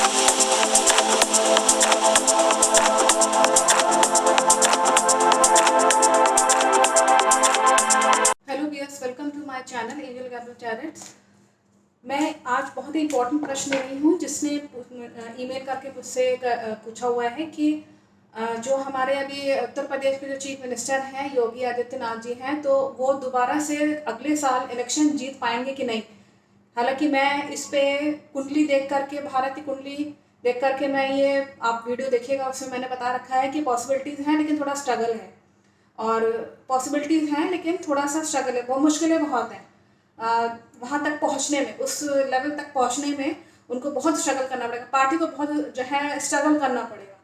Hello viewers, welcome to my channel Angel Gabriel Tarots. मैं आज बहुत ही इंपॉर्टेंट प्रश्न ले रही हूँ जिसने ईमेल करके मुझसे पूछा हुआ है कि जो हमारे अभी उत्तर प्रदेश के जो चीफ मिनिस्टर हैं योगी आदित्यनाथ जी हैं, तो वो दोबारा से अगले साल इलेक्शन जीत पाएंगे कि नहीं। हालांकि मैं इस पे कुंडली देख करके, भारत की कुंडली देख करके, मैं ये आप वीडियो देखिएगा उसमें मैंने बता रखा है कि पॉसिबिलिटीज़ हैं लेकिन थोड़ा स्ट्रगल है, और पॉसिबिलिटीज़ हैं लेकिन थोड़ा सा स्ट्रगल है, वो मुश्किलें बहुत हैं वहाँ तक पहुँचने में, उस लेवल तक पहुँचने में उनको बहुत स्ट्रगल करना पड़ेगा, पार्टी को बहुत जो है स्ट्रगल करना पड़ेगा।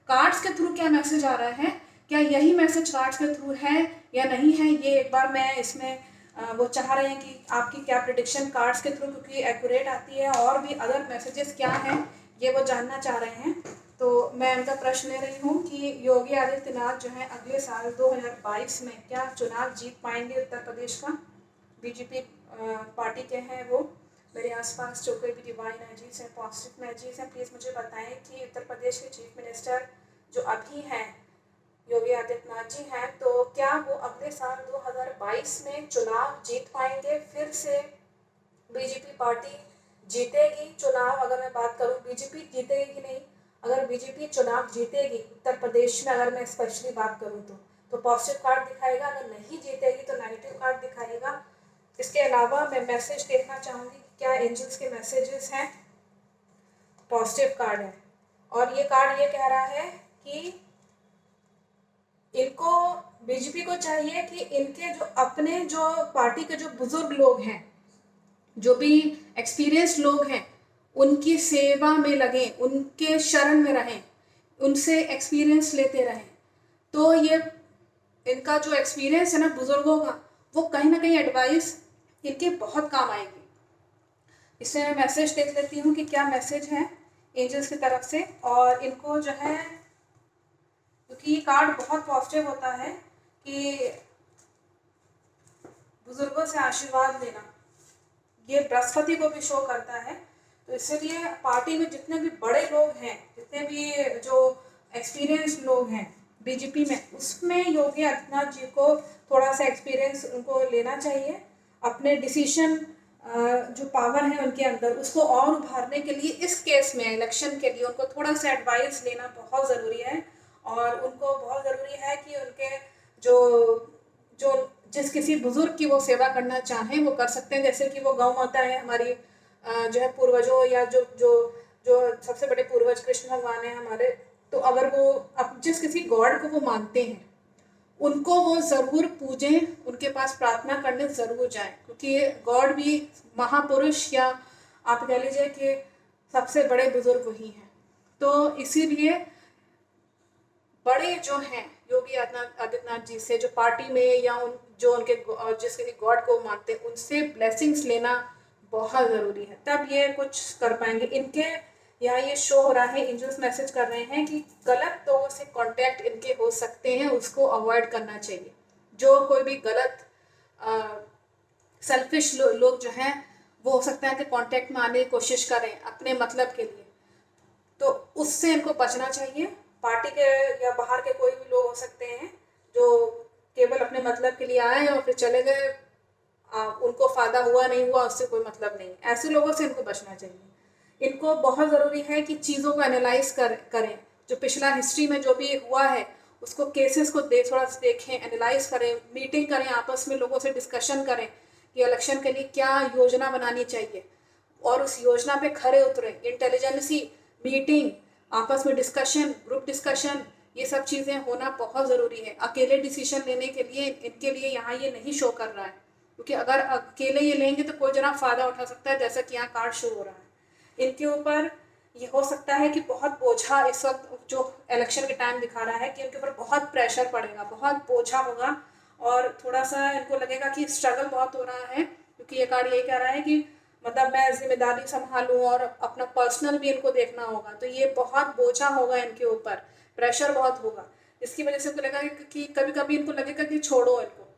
कार्ड्स के थ्रू क्या मैसेज आ रहा है, क्या यही मैसेज कार्ड्स के थ्रू है या नहीं है, ये एक बार मैं इसमें वो चाह रहे हैं कि आपकी क्या प्रिडिक्शन कार्ड्स के थ्रू, क्योंकि एक्यूरेट आती है, और भी अदर मैसेजेस क्या हैं ये वो जानना चाह रहे हैं। तो मैं उनका प्रश्न ले रही हूँ कि योगी आदित्यनाथ जो है अगले साल 2022 में क्या चुनाव जीत पाएंगे उत्तर प्रदेश का। बीजेपी पार्टी के हैं वो, मेरे आसपास जो कोई भी डिवाइन एनर्जीज हैं, पॉजिटिव एनर्जीज हैं, प्लीज़ मुझे बताएं कि उत्तर प्रदेश के चीफ मिनिस्टर जो अभी हैं योगी आदित्यनाथ जी हैं, तो क्या वो अगले साल 2022 में चुनाव जीत पाएंगे। फिर से बीजेपी पार्टी जीतेगी चुनाव। अगर मैं बात करूं बीजेपी जीतेगी कि नहीं, अगर बीजेपी चुनाव जीतेगी उत्तर प्रदेश में, अगर मैं स्पेशली बात करूं तो पॉजिटिव कार्ड दिखाएगा, अगर नहीं जीतेगी तो नेगेटिव कार्ड दिखाएगा। इसके अलावा मैं मैसेज देखना चाहूँगी क्या एंजल्स के मैसेजेस हैं। पॉजिटिव कार्ड है और ये कार्ड ये कह रहा है कि इनको, बीजेपी को चाहिए कि इनके जो अपने जो पार्टी के जो बुजुर्ग लोग हैं, जो भी एक्सपीरियंस लोग हैं, उनकी सेवा में लगें, उनके शरण में रहें, उनसे एक्सपीरियंस लेते रहें। तो ये इनका जो एक्सपीरियंस है ना बुजुर्गों का, वो कहीं ना कहीं एडवाइस इनके बहुत काम आएगी। इसलिए मैं मैसेज देख लेती हूँ कि क्या मैसेज है एंजल्स की तरफ से। और इनको जो है, क्योंकि ये कार्ड बहुत पॉजिटिव होता है कि बुजुर्गों से आशीर्वाद लेना, ये बृहस्पति को भी शो करता है। तो इसलिए पार्टी में जितने भी बड़े लोग हैं, जितने भी जो एक्सपीरियंस लोग हैं बीजेपी में, उसमें योगी आदित्यनाथ जी को थोड़ा सा एक्सपीरियंस उनको लेना चाहिए। अपने डिसीजन जो पावर है उनके अंदर, उसको और उभारने के लिए इस केस में इलेक्शन के लिए उनको थोड़ा सा एडवाइस लेना बहुत ज़रूरी है। और उनको बहुत ज़रूरी है कि उनके जो जो जिस किसी बुजुर्ग की वो सेवा करना चाहें वो कर सकते हैं। जैसे कि वो गौ माता है हमारी, जो है पूर्वजों, या जो जो जो सबसे बड़े पूर्वज कृष्ण भगवान है हमारे, तो अगर वो अब जिस किसी गॉड को वो मानते हैं उनको वो ज़रूर पूजें, उनके पास प्रार्थना करने ज़रूर जाएं, क्योंकि गॉड भी महापुरुष, या आप कह लीजिए कि सबसे बड़े बुजुर्ग वही हैं। तो इसीलिए बड़े जो हैं योगी आदित्यनाथ जी से, जो पार्टी में या उन जो उनके जिस किसी गॉड को मानते हैं, उनसे ब्लेसिंग्स लेना बहुत ज़रूरी है, तब ये कुछ कर पाएंगे। इनके यहाँ ये शो हो रहा है, एंजल्स मैसेज कर रहे हैं कि गलत लोगों से कांटेक्ट इनके हो सकते हैं, उसको अवॉइड करना चाहिए। जो कोई भी गलत सेल्फिश लोग जो हैं, वो हो सकता है कि कांटेक्ट में आने की कोशिश करें अपने मतलब के लिए, तो उससे इनको बचना चाहिए। पार्टी के या बाहर के कोई भी लोग हो सकते हैं जो केवल अपने मतलब के लिए आए और फिर चले गए, उनको फ़ायदा हुआ नहीं हुआ उससे कोई मतलब नहीं। ऐसे लोगों से इनको बचना चाहिए। इनको बहुत ज़रूरी है कि चीज़ों को एनालाइज करें, जो पिछला हिस्ट्री में जो भी हुआ है उसको, केसेस को थोड़ा सा देखें, एनालाइज करें, मीटिंग करें, आपस में लोगों से डिस्कशन करें कि इलेक्शन के लिए क्या योजना बनानी चाहिए, और उस योजना पे खरे उतरें। इंटेलिजेंसी मीटिंग, आपस में डिस्कशन, ग्रुप डिस्कशन, ये सब चीज़ें होना बहुत ज़रूरी है। अकेले डिसीजन लेने के लिए इनके लिए यहाँ ये नहीं शो कर रहा है, क्योंकि अगर अकेले ये लेंगे तो कोई जना फ़ायदा उठा सकता है, जैसा कि यहाँ कार्ड शो हो रहा है। इनके ऊपर ये हो सकता है कि बहुत बोझा इस वक्त जो इलेक्शन के टाइम दिखा रहा है कि इनके ऊपर बहुत प्रेशर पड़ेगा, बहुत बोझा होगा, और थोड़ा सा इनको लगेगा कि स्ट्रगल बहुत हो रहा है, क्योंकि ये कार्ड यही कह रहा है कि मतलब मैं जिम्मेदारी संभालूं और अपना पर्सनल भी इनको देखना होगा, तो ये बहुत बोझा होगा इनके ऊपर, प्रेशर बहुत होगा। इसकी वजह से इनको लगेगा कि कभी कभी इनको लगेगा कि छोड़ो इनको,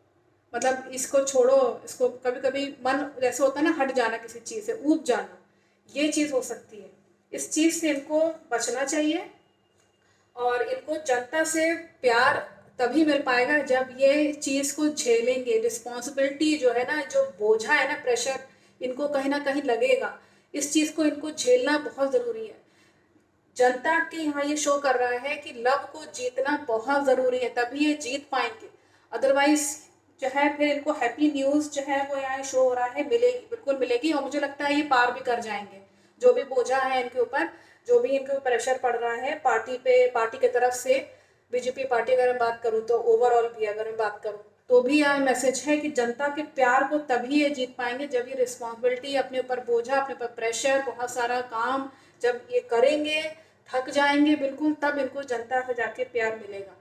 मतलब इसको छोड़ो, इसको कभी कभी मन जैसे होता है ना, हट जाना किसी चीज़ से, ऊब जाना, ये चीज़ हो सकती है। इस चीज़ से इनको बचना चाहिए और इनको जनता से प्यार तभी मिल पाएगा जब ये चीज़ को झेलेंगे। रिस्पॉन्सिबिलिटी जो है ना, जो बोझा है ना, प्रेशर इनको कहीं ना कहीं लगेगा। इस चीज़ को इनको झेलना बहुत ज़रूरी है। जनता के यहाँ ये शो कर रहा है कि लव को जीतना बहुत ज़रूरी है, तभी ये जीत पाएंगे। अदरवाइज जो है फिर इनको हैप्पी न्यूज़ जो है वो यहाँ शो हो रहा है, मिलेगी, बिल्कुल मिलेगी। और मुझे लगता है ये पार भी कर जाएंगे। जो भी बोझा है इनके ऊपर, जो भी इनके ऊपर प्रेशर पड़ रहा है पार्टी पे, पार्टी की तरफ से, बीजेपी पार्टी अगर मैं बात करूँ तो, ओवरऑल भी अगर मैं बात करूँ तो भी यह मैसेज है कि जनता के प्यार को तभी ये जीत पाएंगे जब ये रिस्पॉन्सिबिलिटी, अपने ऊपर बोझा, अपने ऊपर प्रेशर, बहुत सारा काम जब ये करेंगे, थक जाएंगे बिल्कुल, तब इनको जनता से जाके प्यार मिलेगा।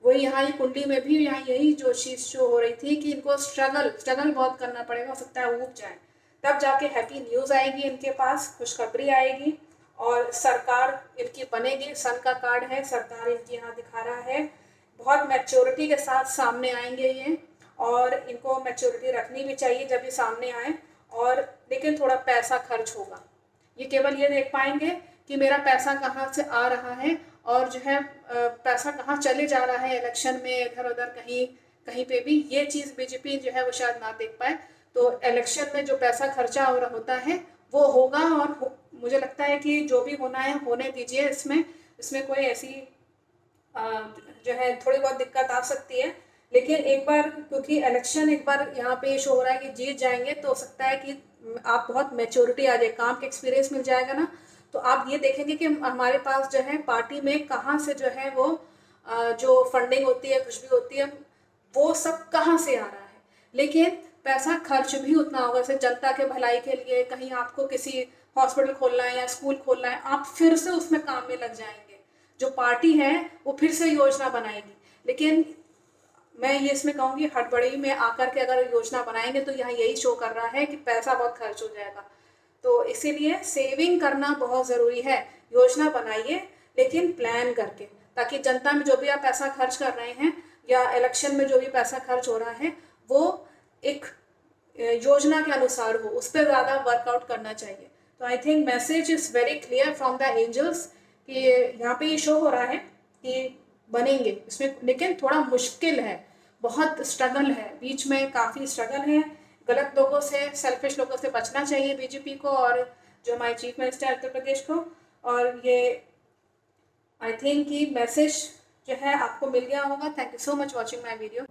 वही यहाँ ये कुंडली में भी यहाँ यही जो चीज़ शो हो रही थी कि इनको स्ट्रगल बहुत करना पड़ेगा, हो सकता है ऊब जाए, तब जाके हैप्पी न्यूज़ आएगी इनके पास, खुशखबरी आएगी और सरकार इनकी बनेगी। सन का कार्ड है, सरकार इनकी यहाँ दिखा रहा है। बहुत मैच्योरिटी के साथ सामने आएंगे ये, और इनको मैच्योरिटी रखनी भी चाहिए जब ये सामने आए। और लेकिन थोड़ा पैसा खर्च होगा, ये केवल ये देख पाएंगे कि मेरा पैसा कहाँ से आ रहा है और जो है पैसा कहाँ चले जा रहा है इलेक्शन में, इधर उधर कहीं कहीं पे भी। ये चीज़ बीजेपी जो है वो शायद ना देख पाए। तो इलेक्शन में जो पैसा खर्चा हो रहा होता है वो होगा, और मुझे लगता है कि जो भी होना है होने दीजिए। इसमें इसमें कोई ऐसी जो है थोड़ी बहुत दिक्कत आ सकती है, लेकिन एक बार, क्योंकि इलेक्शन एक बार यहाँ पे शो हो रहा है कि जीत जाएंगे, तो हो सकता है कि आप बहुत मैच्योरिटी आ जाए, काम का एक्सपीरियंस मिल जाएगा ना, तो आप ये देखेंगे कि हमारे पास जो है पार्टी में कहाँ से जो है वो जो फंडिंग होती है, कुछ भी होती है, वो सब कहाँ से आ रहा है। लेकिन पैसा खर्च भी उतना होगा, जैसे जनता के भलाई के लिए कहीं आपको किसी हॉस्पिटल खोलना है या स्कूल खोलना है, आप फिर से उसमें काम में लग जाएंगे। जो पार्टी है वो फिर से योजना बनाएगी। लेकिन मैं ये इसमें कहूँगी, हड़बड़ी में आकर के अगर योजना बनाएंगे तो यहाँ यही शो कर रहा है कि पैसा बहुत खर्च हो जाएगा। तो इसीलिए सेविंग करना बहुत ज़रूरी है। योजना बनाइए लेकिन प्लान करके, ताकि जनता में जो भी आप पैसा खर्च कर रहे हैं या इलेक्शन में जो भी पैसा खर्च हो रहा है वो एक योजना के अनुसार हो, उस पर ज़्यादा वर्कआउट करना चाहिए। तो I think message is very clear from the angels कि यहाँ पे ये शो हो रहा है कि बनेंगे इसमें, लेकिन थोड़ा मुश्किल है, बहुत स्ट्रगल है, बीच में काफ़ी स्ट्रगल है। गलत लोगों से, सेल्फिश लोगों से बचना चाहिए बीजेपी को और जो हमारे चीफ मिनिस्टर उत्तर प्रदेश को। और ये आई थिंक कि मैसेज जो है आपको मिल गया होगा। Thank you so much watching my video.